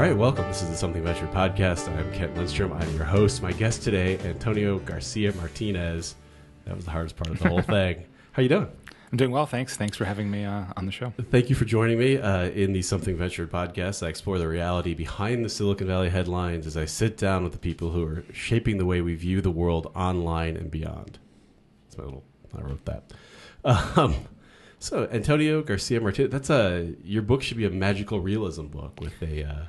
All right, welcome. This is the Something Venture podcast. I'm Kent Lindstrom. I'm your host. My guest today, Antonio Garcia-Martinez. That was the hardest part of the whole thing. How you doing? I'm doing well, thanks. Thanks for having me on the show. Thank you for joining me in the Something Venture podcast. I explore the reality behind the Silicon Valley headlines as I sit down with the people who are shaping the way we view the world online and beyond. That's my little. I wrote that. So Antonio Garcia-Martinez. That's your book should be a magical realism book with a.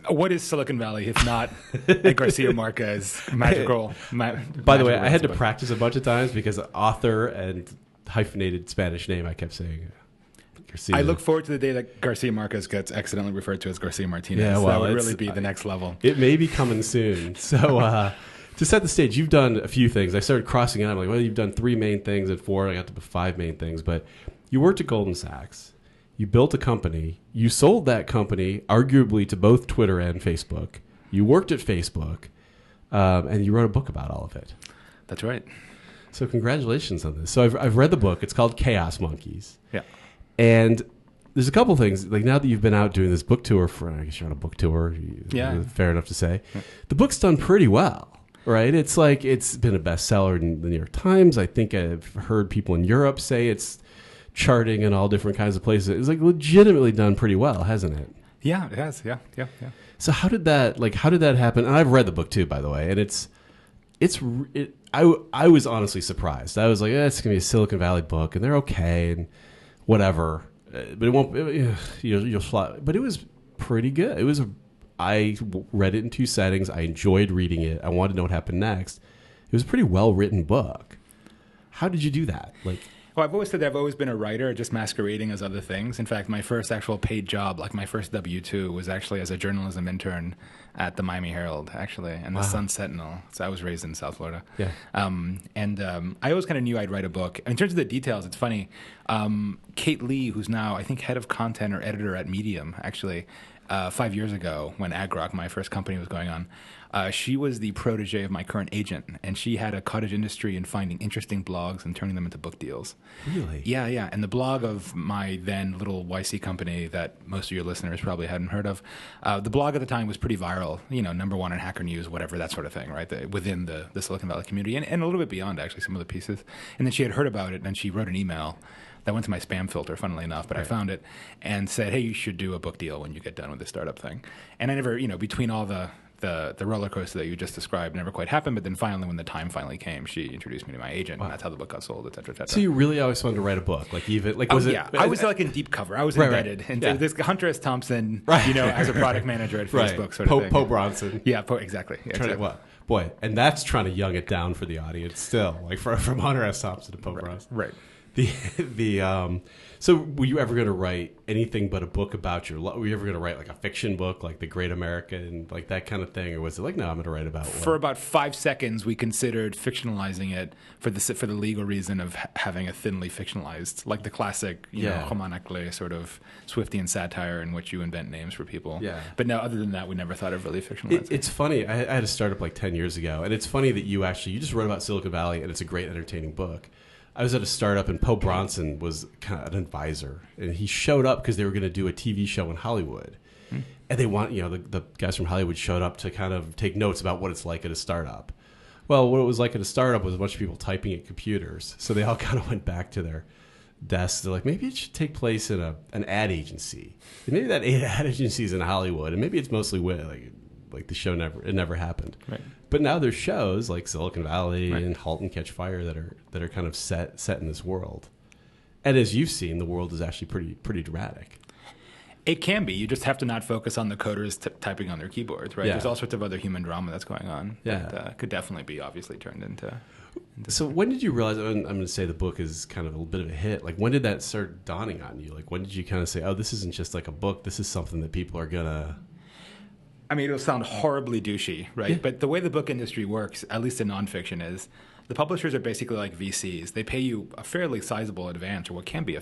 What is Silicon Valley if not a Garcia Marquez magical? By the way, I had to practice a bunch of times because author and hyphenated Spanish name I kept saying. Garcia. I look forward to the day that Garcia Marquez gets accidentally referred to as Garcia Martinez. Yeah, well, that would really be the next level. It may be coming soon. So to set the stage, you've done a few things. I started crossing out. I'm like, well, you've done 3 main things and 4. I got to 5 main things. But you worked at Goldman Sachs. You built a company. You sold that company, arguably, to both Twitter and Facebook. You worked at Facebook, and you wrote a book about all of it. That's right. So congratulations on this. So I've read the book. It's called Chaos Monkeys. Yeah. And there's a couple things. Like now that you've been out doing this book tour, I guess you're on a book tour. Yeah. Fair enough to say. Yeah. The book's done pretty well, right? It's like it's been a bestseller in the New York Times. I think I've heard people in Europe say it's charting in all different kinds of places. It's like legitimately done pretty well, hasn't it? Yeah, it has. Yeah. So how did that happen? And I've read the book too, by the way. And I was honestly surprised. I was like, it's gonna be a Silicon Valley book, and they're okay and whatever, but it won't. You'll fly. But it was pretty good. I read it in 2 settings. I enjoyed reading it. I wanted to know what happened next. It was a pretty well written book. How did you do that? Well, I've always said that I've always been a writer, just masquerading as other things. In fact, my first actual paid job, like my first W-2, was actually as a journalism intern at the Miami Herald, actually, and the Sun Sentinel. So I was raised in South Florida. Yeah. I always kind of knew I'd write a book. In terms of the details, it's funny. Kate Lee, who's now, I think, head of content or editor at Medium, actually, 5 years ago when AgRock, my first company, was going on, she was the protege of my current agent, and she had a cottage industry in finding interesting blogs and turning them into book deals. Really? Yeah. And the blog of my then little YC company that most of your listeners probably hadn't heard of, the blog at the time was pretty viral, #1 in Hacker News, whatever, that sort of thing, right? Within the Silicon Valley community and a little bit beyond, actually, some of the pieces. And then she had heard about it, and she wrote an email that went to my spam filter, funnily enough, but right. I found it and said, hey, you should do a book deal when you get done with this startup thing. And I never, between all the roller coaster that you just described never quite happened, but then finally, when the time finally came, she introduced me to my agent, and that's how the book got sold, et cetera, et cetera. So you really always wanted to write a book? I was like in deep cover. I was embedded. Right. And this Hunter S. Thompson, as a product manager at Facebook sort of thing. Poe Bronson. Yeah, exactly. Boy, and that's trying to young it down for the audience still, like from Hunter S. Thompson to Poe Bronson. Right. So were you ever going to write anything but a book about were you ever going to write like a fiction book, like The Great American, like that kind of thing? Or was it like, no, I'm going to write about For about 5 seconds, we considered fictionalizing it for the legal reason of having a thinly fictionalized, like the classic, roman à clef sort of Swiftian satire in which you invent names for people. Yeah. But no, other than that, we never thought of really fictionalizing it. It's funny. I had a startup like 10 years ago, and it's funny that you just wrote about Silicon Valley, and it's a great, entertaining book. I was at a startup, and Poe Bronson was kind of an advisor, and he showed up because they were going to do a TV show in Hollywood, and they the guys from Hollywood showed up to kind of take notes about what it's like at a startup. Well, what it was like at a startup was a bunch of people typing at computers, so they all kind of went back to their desks. They're like, maybe it should take place in an ad agency, and maybe that ad agency is in Hollywood, and maybe it's mostly like the show never happened. Right. But now there's shows like Silicon Valley and Halt and Catch Fire that are kind of set in this world. And as you've seen, the world is actually pretty dramatic. It can be. You just have to not focus on the coders typing on their keyboards, right? Yeah. There's all sorts of other human drama that's going on that could definitely be obviously turned into. So when did you realize? I'm going to say the book is kind of a bit of a hit. Like when did that start dawning on you? Like when did you kind of say, oh, this isn't just like a book. This is something that people are gonna. I mean, it'll sound horribly douchey, right? Yeah. But the way the book industry works, at least in nonfiction, is the publishers are basically like VCs. They pay you a fairly sizable advance, or what can be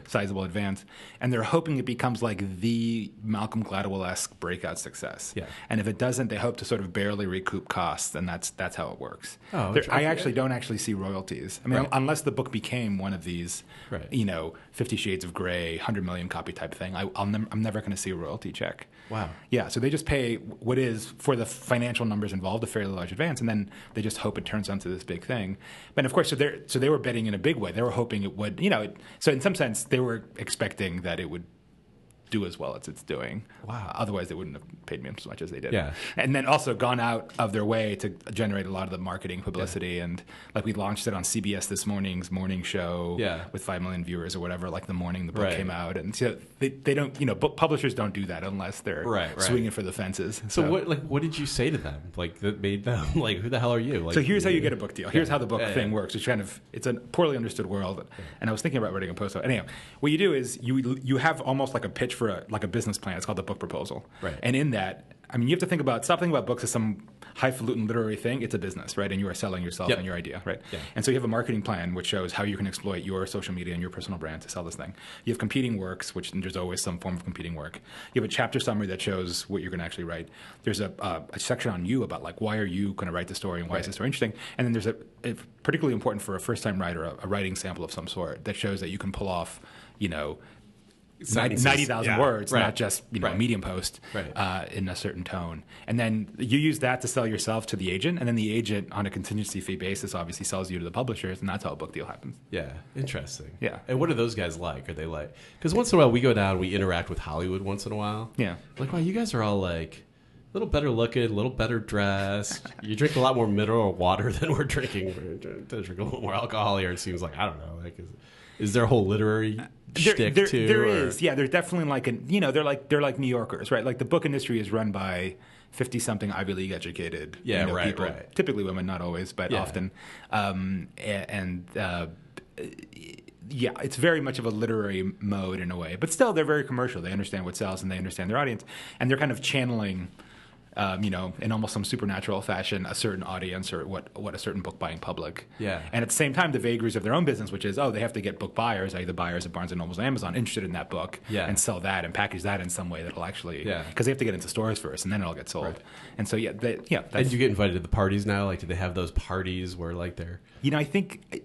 sizable advance, and they're hoping it becomes like the Malcolm Gladwell-esque breakout success. Yeah. And if it doesn't, they hope to sort of barely recoup costs, and that's how it works. Oh, I actually don't see royalties. I mean, unless the book became one of these, 50 Shades of Grey, 100 million copy type thing, I'm never going to see a royalty check. Wow. Yeah, so they just pay what is, for the financial numbers involved, a fairly large advance, and then they just hope it turns into this big thing. But of course, so they were betting in a big way. They were hoping it would, so in some sense, they were expecting that it would do as well as it's doing. Wow. Otherwise, they wouldn't have paid me as much as they did. Yeah. And then also gone out of their way to generate a lot of the marketing publicity. Yeah. And like we launched it on CBS This Morning's morning show with 5 million viewers or whatever, like the morning the book came out. And so they don't, book publishers don't do that unless they're swinging for the fences. So what did you say to them? Like that made them like, who the hell are you? Like, so here's how you get a book deal. Here's how the book thing works. It's a poorly understood world. And I was thinking about writing a post. Anyhow, what you do is you have almost like a pitch for a business plan. It's called the book proposal. Right. And in that, I mean, you have to stop thinking about books as some highfalutin literary thing. It's a business, right? And you are selling yourself and your idea, right? Yeah. And so you have a marketing plan which shows how you can exploit your social media and your personal brand to sell this thing. You have competing works, which there's always some form of competing work. You have a chapter summary that shows what you're going to actually write. There's a section on you about like, why are you going to write the story and why is this so interesting? And then there's a particularly important for a first-time writer, a writing sample of some sort that shows that you can pull off, 90,000 words, not just a medium post in a certain tone. And then you use that to sell yourself to the agent, and then the agent, on a contingency fee basis, obviously sells you to the publishers, and that's how a book deal happens. Yeah, interesting. Yeah. And what are those guys like? Are they like... Because once in a while we go down, we interact with Hollywood once in a while. Yeah. Like, wow, you guys are all like... a little better looking, a little better dressed. You drink a lot more mineral water than we're drinking. We drink a little more alcohol here, it seems like. I don't know. Like, is there a whole literary shtick too? There is. Yeah, there's definitely like they're like New Yorkers, right? Like the book industry is run by 50-something Ivy League educated people. Typically women, not always, but often. Yeah, it's very much of a literary mode in a way. But still, they're very commercial. They understand what sells and they understand their audience. And they're kind of channeling... in almost some supernatural fashion, a certain audience or what a certain book buying public. Yeah. And at the same time, the vagaries of their own business, which is, they have to get book buyers, either buyers at Barnes & Noble and Amazon, interested in that book and sell that and package that in some way that'll actually... Because they have to get into stores first and then it'll get sold. Right. And so, and you get invited to the parties now? Like, do they have those parties where, like, they're... I think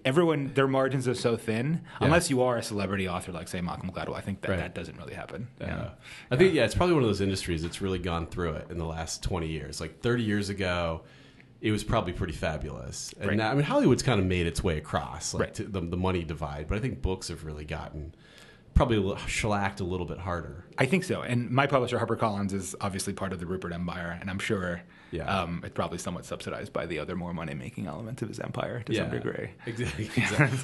their margins are so thin, unless you are a celebrity author like, say, Malcolm Gladwell. I think that doesn't really happen. I think, it's probably one of those industries that's really gone through it in the last 20 years. Like 30 years ago, it was probably pretty fabulous. And now, I mean, Hollywood's kind of made its way across, to the money divide. But I think books have really gotten probably shellacked a little bit harder. I think so. And my publisher, HarperCollins, is obviously part of the Rupert Empire. And I'm sure it's probably somewhat subsidized by the other more money-making elements of his empire to some degree. Exactly.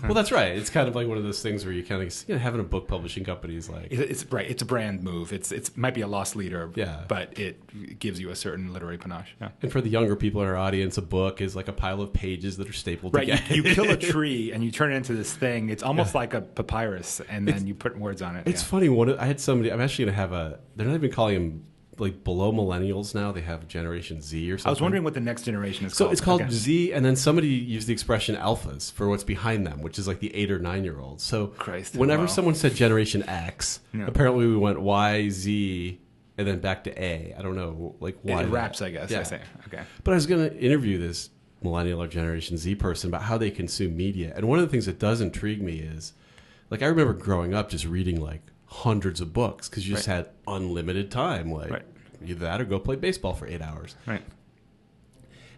Well, that's right. It's kind of like one of those things where you kind of, having a book publishing company is like... It's right. It's a brand move. It might be a lost leader, but it gives you a certain literary panache. Yeah. And for the younger people in our audience, a book is like a pile of pages that are stapled together. You kill a tree and you turn it into this thing. It's almost like a papyrus, and then you put words on it. It's funny. I had somebody... I'm actually going to have they're not even calling them like below millennials now. They have Generation Z or something. I was wondering what the next generation is called. So it's called Z, and then somebody used the expression alphas for what's behind them, which is like the 8 or 9 year olds. So whenever someone said Generation X, apparently we went Y, Z, and then back to A. I don't know, like why. It wraps, I guess. I say. Okay. But I was going to interview this millennial or Generation Z person about how they consume media, and one of the things that does intrigue me is, like, I remember growing up just reading like hundreds of books because you just had unlimited time, like either that or go play baseball for 8 hours. Right.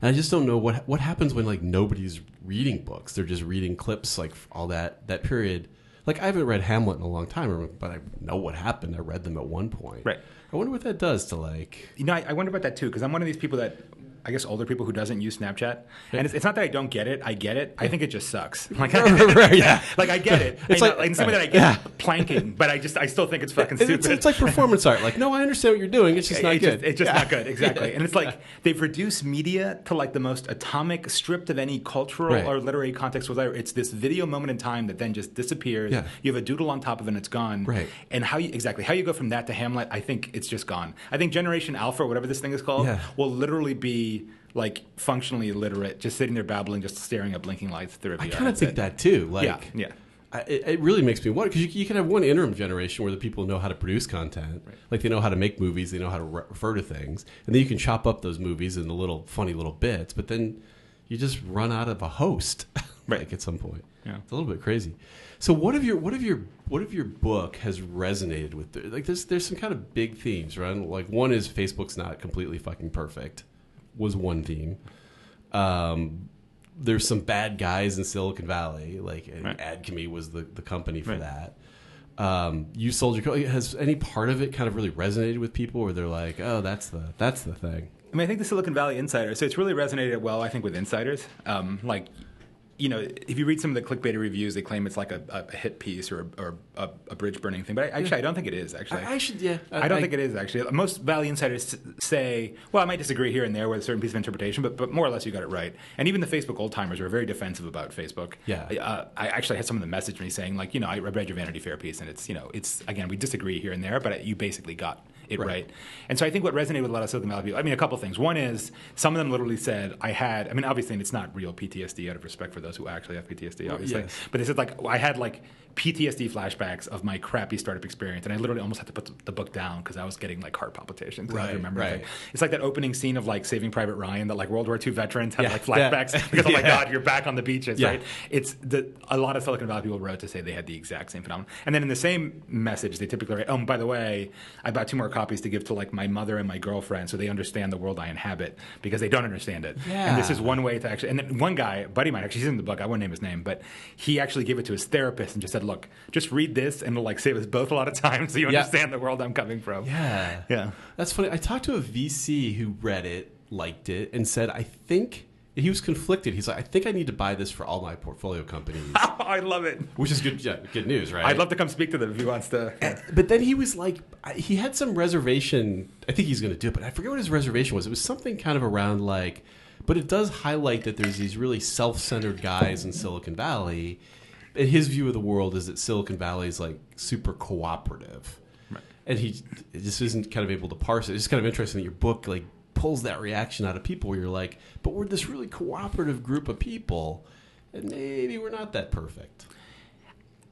And I just don't know what happens when like nobody's reading books; they're just reading clips, like all that period. Like, I haven't read Hamlet in a long time, but I know what happened. I read them at one point. Right. I wonder what that does to like. I wonder about that too, because I'm one of these people that, I guess, older people who doesn't use Snapchat. And it's not that I don't get it. I get it. I think it just sucks. Like, like I get it. It's like in some way that I get planking, but I still think it's fucking stupid. It's like performance art. Like, no, I understand what you're doing. It's just not good. It's just not good. Exactly. And it's like they've reduced media to like the most atomic, stripped of any cultural or literary context whatsoever. It's this video moment in time that then just disappears. Yeah. You have a doodle on top of it and it's gone. Right. And how you go from that to Hamlet, I think it's just gone. I think Generation Alpha, or whatever this thing is called, will literally be like functionally illiterate, just sitting there babbling, just staring at blinking lights through a VR I kind of think that too. Like, yeah. It really makes me wonder, because you can have one interim generation where the people know how to produce content, Right. like they know how to make movies, they know how to refer to things, and then you can chop up those movies into little funny little bits, but then you just run out of a host, Right. like at some point. Yeah. It's a little bit crazy. So what of your book has resonated with? Like there's some kind of big themes, right? Like one is Facebook's not completely fucking perfect, was one theme. There's some bad guys in Silicon Valley, like Right. Adchemy was the company for Right. that. You sold your code. Has any part of it kind of really resonated with people where they're like, oh, that's the thing? I mean, I think the Silicon Valley Insider, so it's really resonated well, I think, with insiders. Like, you know, if you read some of the clickbait reviews, they claim it's like a hit piece or a bridge burning thing. But I don't think it is, actually. I don't think it is, actually. Most Valley insiders say, well, I might disagree here and there with a certain piece of interpretation, but more or less you got it right. And even the Facebook old-timers were very defensive about Facebook. Yeah. I actually had some of them message me saying, like, you know, I read your Vanity Fair piece, and it's, you know, it's, again, we disagree here and there, but you basically got it right. And so I think what resonated with a lot of Silicon Valley people, I mean, a couple things. One is some of them literally said, I mean, obviously, and it's not real PTSD out of respect for those who actually have PTSD, obviously. Yes. But they said, like, I had, like, PTSD flashbacks of my crappy startup experience, and I literally almost had to put the book down because I was getting, like, heart palpitations. Right, I remember right. it's like that opening scene of, like, Saving Private Ryan that, like, World War II veterans have, Yeah, like, flashbacks yeah. because, oh, my Yeah. God, you're back on the beaches, Yeah. right? It's a lot of Silicon Valley people wrote to say they had the exact same phenomenon. And then in the same message, they typically write, oh, by the way, I bought 2 more copies to give to, like, my mother and my girlfriend so they understand the world I inhabit because they don't understand it. Yeah. And this is one way to actually, and then one guy, a buddy of mine, actually, he's in the book, I won't name his name, but he actually gave it to his therapist and just said, look, just read this and it'll, like, save us both a lot of time so you understand the world I'm coming from. Yeah. Yeah. That's funny. I talked to a VC who read it, liked it, and said, I think he was conflicted. He's like, I think I need to buy this for all my portfolio companies. I love it. Which is good, yeah, good news, right? I'd love to come speak to them if he wants to. But then he was like, he had some reservation. I think he's going to do it, but I forget what his reservation was. It was something kind of around like, but it does highlight that there's these really self-centered guys in Silicon Valley. And his view of the world is that Silicon Valley is like super cooperative. Right. And he just isn't kind of able to parse it. It's just kind of interesting that your book like pulls that reaction out of people where you're like, but we're this really cooperative group of people, and maybe we're not that perfect.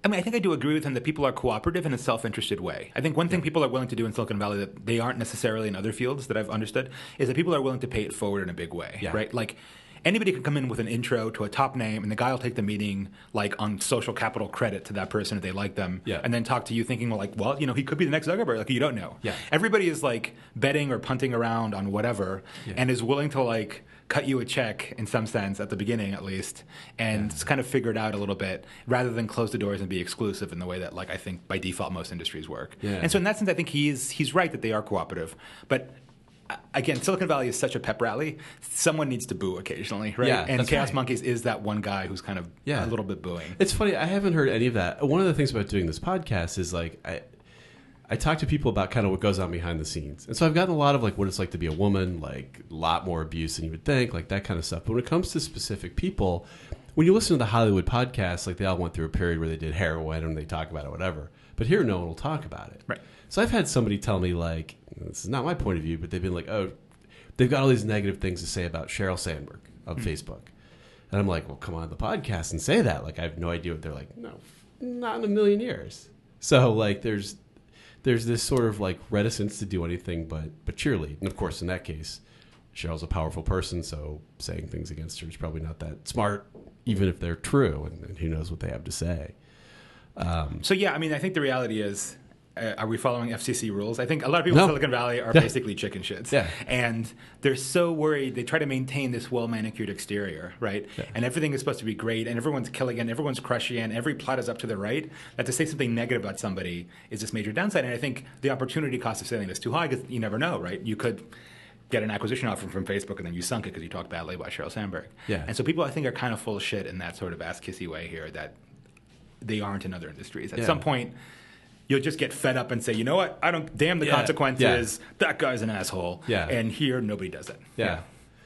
I mean, I think I do agree with him that people are cooperative in a self-interested way. I think one thing people are willing to do in Silicon Valley that they aren't necessarily in other fields that I've understood is that people are willing to pay it forward in a big way, right? Like, anybody can come in with an intro to a top name, and the guy will take the meeting like on social capital credit to that person if they like them, and then talk to you thinking, well, you know, he could be the next Zuckerberg. Like, you don't know. Yeah. Everybody is like betting or punting around on whatever, and is willing to like cut you a check in some sense at the beginning at least, and kind of figure it out a little bit rather than close the doors and be exclusive in the way that like I think by default most industries work. Yeah. And so in that sense, I think he's right that they are cooperative, but. Again, Silicon Valley is such a pep rally. Someone needs to boo occasionally, right? Yeah, and Chaos right. Monkeys is that one guy who's kind of a little bit booing. It's funny. I haven't heard any of that. One of the things about doing this podcast is like I talk to people about kind of what goes on behind the scenes. And so I've gotten a lot of like what it's like to be a woman, like a lot more abuse than you would think, like that kind of stuff. But when it comes to specific people, when you listen to the Hollywood podcasts, like they all went through a period where they did heroin and they talk about it, whatever. But here, no one will talk about it. Right. So I've had somebody tell me like, this is not my point of view, but they've been like, oh, they've got all these negative things to say about Sheryl Sandberg of Facebook. And I'm like, well, come on the podcast and say that. Like, I have no idea what they're like. No, not in a million years. So like, there's this sort of like reticence to do anything but cheerlead. And of course, in that case, Cheryl's a powerful person, so saying things against her is probably not that smart, even if they're true. And who knows what they have to say. So yeah, I mean, I think the reality is, are we following FCC rules? I think a lot of people in Silicon Valley are basically chicken shits. Yeah. And they're so worried. They try to maintain this well-manicured exterior, right? Yeah. And everything is supposed to be great, and everyone's killing it, and everyone's crushing it, and every plot is up to the right. That to say something negative about somebody is this major downside. And I think the opportunity cost of saying this too high because you never know, right? You could get an acquisition offer from Facebook, and then you sunk it because you talked badly about Sheryl Sandberg. Yeah. And so people, I think, are kind of full of shit in that sort of ass-kissy way here that they aren't in other industries. At some point, you'll just get fed up and say, you know what? I don't. Damn the consequences. Yeah. That guy's an asshole. Yeah. And here, nobody does it. Yeah.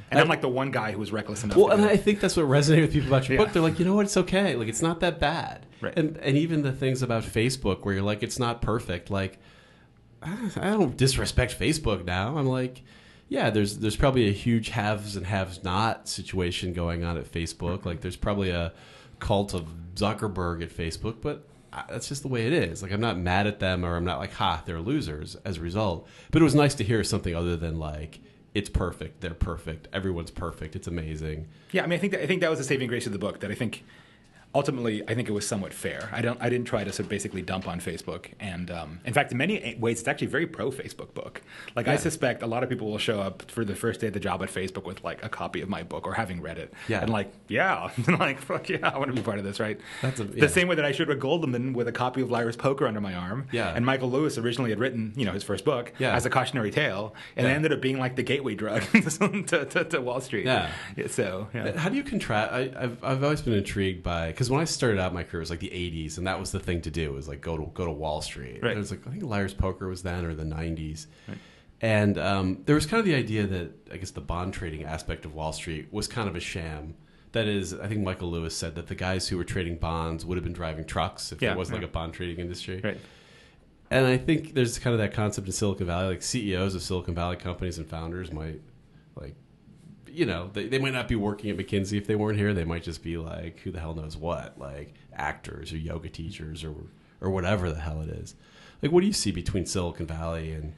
And I'm like the one guy who was reckless enough. Well, and I think that's what resonated with people about your book. They're like, you know what? It's okay. Like, it's not that bad. Right. And even the things about Facebook where you're like, it's not perfect. Like, I don't disrespect Facebook now. I'm like, yeah, there's probably a huge haves and haves not situation going on at Facebook. Like there's probably a cult of Zuckerberg at Facebook, but that's just the way it is. Like I'm not mad at them, or I'm not like, ha, they're losers as a result. But it was nice to hear something other than like, it's perfect, they're perfect, everyone's perfect, it's amazing. Yeah, I mean, I think that was the saving grace of the book. That I think ultimately, I think it was somewhat fair. I didn't try to sort of basically dump on Facebook. And in fact, in many ways, it's actually a very pro-Facebook book. Like I suspect a lot of people will show up for the first day of the job at Facebook with like a copy of my book or having read it. Yeah. And like, yeah, like fuck yeah, I want to be part of this, right? The same way that I showed Rick Goldman with a copy of Liar's Poker under my arm. Yeah. And Michael Lewis originally had written, his first book as a cautionary tale, and it ended up being like the gateway drug to Wall Street. Yeah. So yeah. How do you contrast? I've always been intrigued by, because when I started out my career, it was like the 80s, and that was the thing to do, was like go to Wall Street. Right. It was like, I think Liar's Poker was then, or the 90s. Right. And there was kind of the idea that, I guess, the bond trading aspect of Wall Street was kind of a sham. That is, I think Michael Lewis said that the guys who were trading bonds would have been driving trucks if there wasn't like a bond trading industry. Right. And I think there's kind of that concept in Silicon Valley, like CEOs of Silicon Valley companies and founders might, like, they might not be working at McKinsey if they weren't here. They might just be like, who the hell knows what, like actors or yoga teachers or whatever the hell it is. Like, what do you see between Silicon Valley and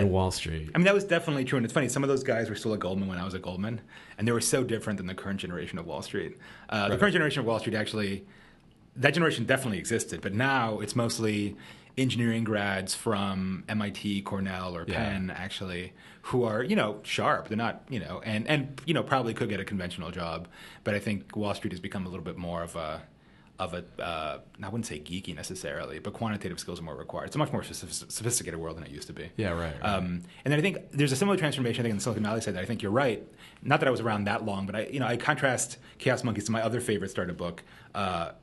Wall Street? I mean, that was definitely true. And it's funny, some of those guys were still at Goldman when I was at Goldman, and they were so different than the current generation of Wall Street. The current generation of Wall Street, actually, that generation definitely existed, but now it's mostly engineering grads from MIT, Cornell, or Penn, actually, who are, sharp. They're not, and probably could get a conventional job. But I think Wall Street has become a little bit more of a I wouldn't say geeky necessarily, but quantitative skills are more required. It's a much more sophisticated world than it used to be. Yeah, right. And then I think there's a similar transformation, I think, in the Silicon Valley side that I think you're right. Not that I was around that long, but I contrast Chaos Monkeys to my other favorite startup book,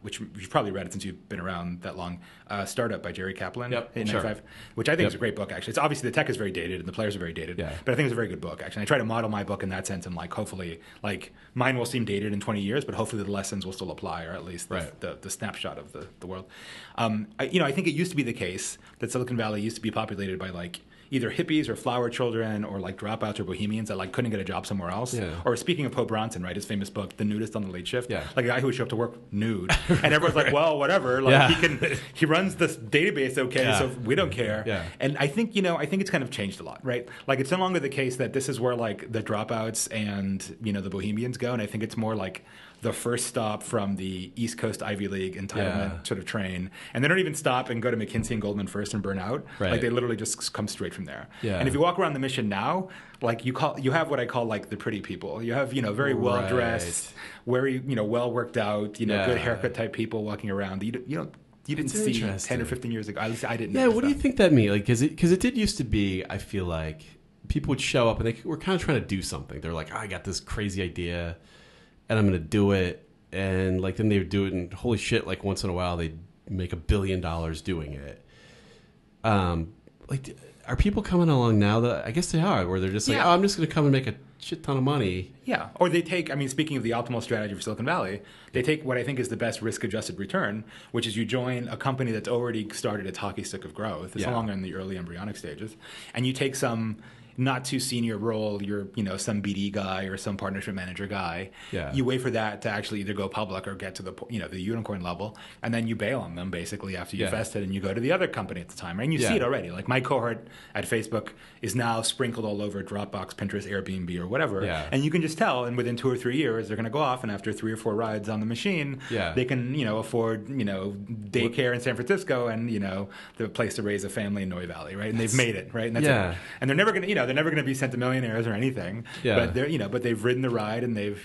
which you've probably read it since you've been around that long, Startup by Jerry Kaplan, in 95, which I think is a great book, actually. It's obviously the tech is very dated and the players are very dated, but I think it's a very good book, actually. I try to model my book in that sense, and like hopefully, like mine will seem dated in 20 years, but hopefully the lessons will still apply, or at least the snapshot of the world. I think it used to be the case that Silicon Valley used to be populated by like either hippies or flower children or like dropouts or bohemians that like couldn't get a job somewhere else. Yeah. Or speaking of Poe Bronson, right, his famous book, The Nudist on the Late Shift, like a guy who would show up to work nude, and everyone's like, well, whatever, like he runs this database, so we don't care. Yeah. And I think it's kind of changed a lot, right? Like it's no longer the case that this is where like the dropouts and the bohemians go, and I think it's more like the first stop from the East Coast Ivy League entitlement sort of train. And they don't even stop and go to McKinsey and Goldman first and burn out. Right. Like they literally just come straight from there. Yeah. And if you walk around the Mission now, like you have what I call like the pretty people. You have, very well dressed, very, well worked out, good haircut type people walking around. You didn't see 10 or 15 years ago. At least I didn't. Yeah, what do you think that means? Like, because it did used to be, I feel like, people would show up and they were kind of trying to do something. They're like, I got this crazy idea, and I'm going to do it. And like then they would do it, and holy shit, like once in a while they'd make $1 billion doing it. Like, are people coming along now that, I guess they are, where they're just like, I'm just going to come and make a shit ton of money. Yeah. Or they take, speaking of the optimal strategy for Silicon Valley, they take what I think is the best risk-adjusted return, which is you join a company that's already started its hockey stick of growth. It's no longer in the early embryonic stages. And you take some not too senior role, you're, some BD guy or some partnership manager guy. Yeah. You wait for that to actually either go public or get to the, the unicorn level, and then you bail on them basically after you've vested, and you go to the other company at the time, right? And you see it already. Like my cohort at Facebook is now sprinkled all over Dropbox, Pinterest, Airbnb, or whatever. Yeah. And you can just tell, and within 2 or 3 years, they're going to go off, and after 3 or 4 rides on the machine, they can, afford, daycare in San Francisco and, the place to raise a family in Noe Valley, right? And they've made it, right? And that's it. And they're never going to, they're never going to be centimillionaires or anything. Yeah. But they're, but they've ridden the ride, and they've,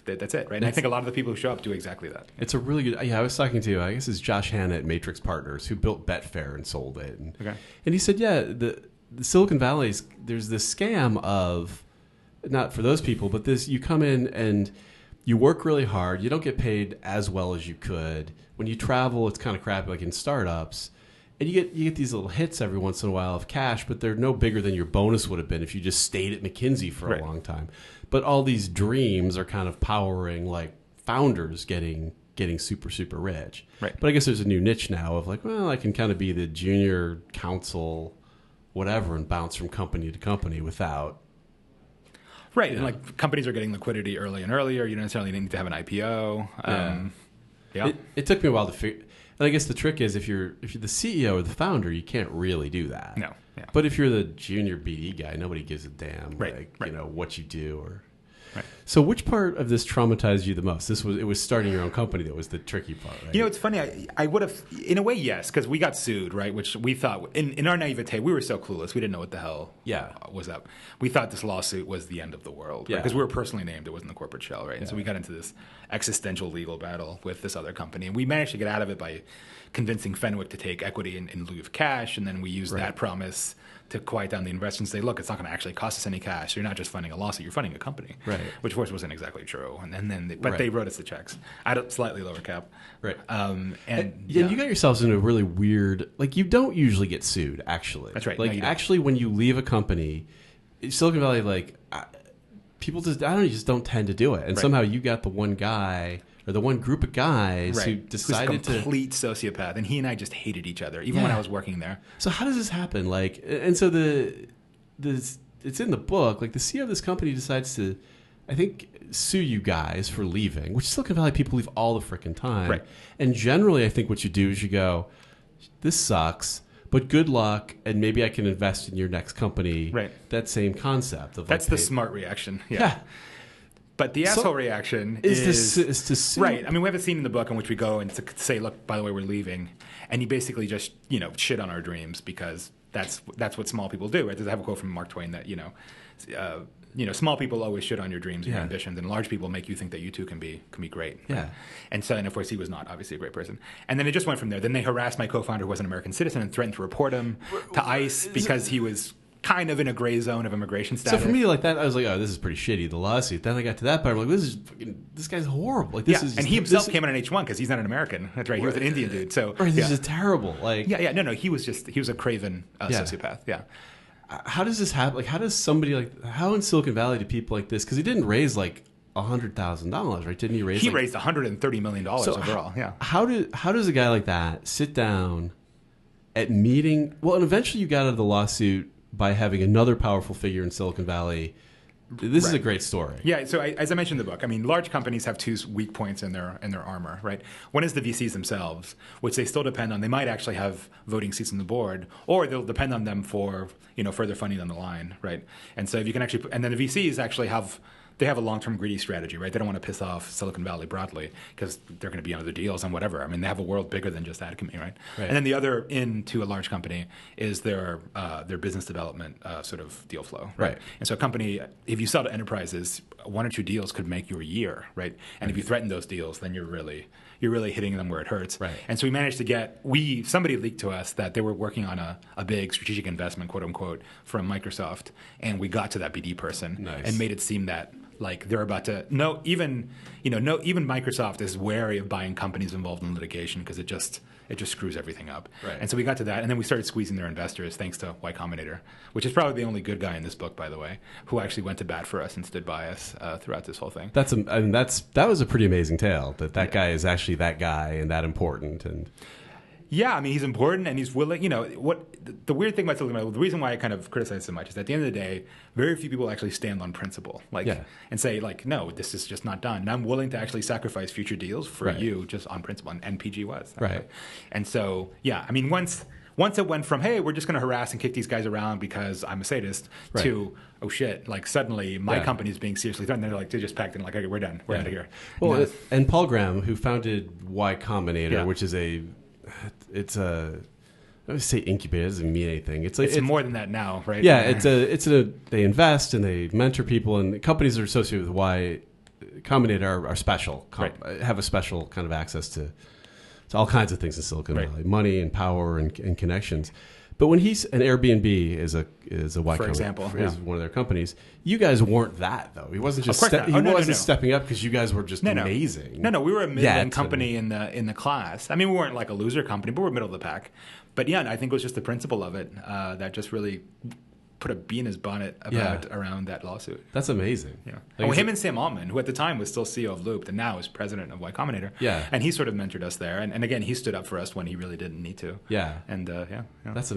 that's it, right? And I think a lot of the people who show up do exactly that. It's a really good. I was talking to, I guess it's Josh Hanna at Matrix Partners, who built Betfair and sold it. And he said, the Silicon Valley, there's this scam of, not for those people, but this, you come in and you work really hard, you don't get paid as well as you could. When you travel, it's kind of crappy, like in startups. And you get these little hits every once in a while of cash, but they're no bigger than your bonus would have been if you just stayed at McKinsey for a long time. But all these dreams are kind of powering like founders getting super, super rich. Right. But I guess there's a new niche now of like, well, I can kind of be the junior counsel, whatever, and bounce from company to company without Right, and like companies are getting liquidity early and earlier. You don't necessarily need to have an IPO. It took me a while to figure. And I guess the trick is if you're the CEO or the founder, you can't really do that. No. Yeah. But if you're the junior BD guy, nobody gives a damn right. what you do or. Right. So which part of this traumatized you the most? It was starting your own company that was the tricky part, right? It's funny. I would have, in a way, yes, because we got sued, right? Which we thought, in our naivete, we were so clueless. We didn't know what the hell was up. We thought this lawsuit was the end of the world, right? Because we were personally named. It wasn't the corporate shell, right? And so we got into this existential legal battle with this other company. And we managed to get out of it by convincing Fenwick to take equity in lieu of cash. And then we used that promise to quiet down the investors and say, look, it's not going to actually cost us any cash. You're not just funding a lawsuit, you're funding a company. Right. Which, of course, wasn't exactly true. But they wrote us the checks at a slightly lower cap. Right. And you got yourselves in a really weird, like, you don't usually get sued, actually. That's right. Like, no, actually, when you leave a company, Silicon Valley, like, people just don't tend to do it. And somehow you got the one guy or the one group of guys who decided to... Who's a complete sociopath. And he and I just hated each other, even when I was working there. So how does this happen? Like, and so it's in the book, like the CEO of this company decides to, I think, sue you guys for leaving, which Silicon Valley people leave all the frickin' time. Right. And generally, I think what you do is you go, this sucks, but good luck, and maybe I can invest in your next company. Right. That same concept. That's the smart reaction. Yeah. But the asshole reaction is to sue. Right. I mean, we have a scene in the book in which we go and to say, look, by the way, we're leaving. And he basically just, shit on our dreams because that's what small people do. Right? I have a quote from Mark Twain that, small people always shit on your dreams and your ambitions, and large people make you think that you too can be great. Right? Yeah. And so, and of course, he was not obviously a great person. And then it just went from there. Then they harassed my co-founder, who was an American citizen, and threatened to report him to ICE because he was kind of in a gray zone of immigration status. So for me, like that, I was like, oh, this is pretty shitty, the lawsuit. Then I got to that part, I'm like, this guy's horrible. Like, this is just, and he himself came on an H1 because he's not an American. That's right. He was an Indian dude. So this is terrible. Like, No, he was a craven sociopath. Yeah. How does this happen? Like, how does somebody how in Silicon Valley do people like this? Because he didn't raise like $100,000, right? Didn't he raise? He raised $130 million overall. How does a guy like that sit down at meeting? Well, and eventually you got out of the lawsuit by having another powerful figure in Silicon Valley. This is a great story. Yeah. So as I mentioned in the book, I mean, large companies have two weak points in their armor, right? One is the VCs themselves, which they still depend on. They might actually have voting seats on the board, or they'll depend on them for further funding down the line, right? And so if you can actually, and then the VCs actually have a long-term greedy strategy, right? They don't want to piss off Silicon Valley broadly because they're going to be on other deals and whatever. I mean, they have a world bigger than just that company, right? And then the other into a large company is their business development sort of deal flow, right? And so a company, if you sell to enterprises, one or two deals could make you a year, right? And if you threaten those deals, then you're really hitting them where it hurts. Right. And so we managed to somebody leaked to us that they were working on a big strategic investment, quote unquote, from Microsoft, and we got to that BD person and made it seem that like they're about to even Microsoft is wary of buying companies involved in litigation because it just screws everything up. Right. And so we got to that, and then we started squeezing their investors thanks to Y-Combinator, which is probably the only good guy in this book, by the way, who actually went to bat for us and stood by us throughout this whole thing. That was a pretty amazing tale. That guy is actually that guy and that important. And yeah, I mean, he's important and he's willing. The weird thing about Silicon Valley, the reason why I kind of criticize so much is at the end of the day, very few people actually stand on principle, and say no, this is just not done. And I'm willing to actually sacrifice future deals for you just on principle. And PG was right. And so I mean, once it went from hey, we're just going to harass and kick these guys around because I'm a sadist to oh shit, like suddenly my company's being seriously threatened. They just packed in like okay, we're done, we're out of here. Well, and Paul Graham, who founded Y-Combinator, which is it's a, I would say incubator, it doesn't mean anything. It's more than that now, right? Yeah, they invest and they mentor people, and companies that are associated with Y Combinator are special, have a special kind of access to all kinds of things in Silicon Valley, money and power and connections. But when he's an Airbnb is a Y for example, is one of their companies. You guys weren't that though. He wasn't just stepping up because you guys were just amazing. No, we were a middling company in the class. I mean, we weren't like a loser company, but we're middle of the pack. But yeah, I think it was just the principle of it that just really put a bee in his bonnet around that lawsuit. That's amazing. Yeah. Him and Sam Altman, who at the time was still CEO of Loop and now is president of Y-Combinator. Yeah. And he sort of mentored us there. And again, he stood up for us when he really didn't need to. Yeah. And that's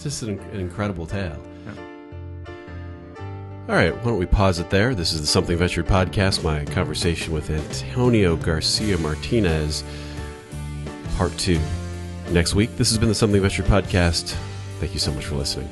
just an incredible tale. Yeah. All right, why don't we pause it there? This is the Something Ventured podcast, my conversation with Antonio Garcia-Martinez, part 2. Next week, this has been the Something Ventured podcast. Thank you so much for listening.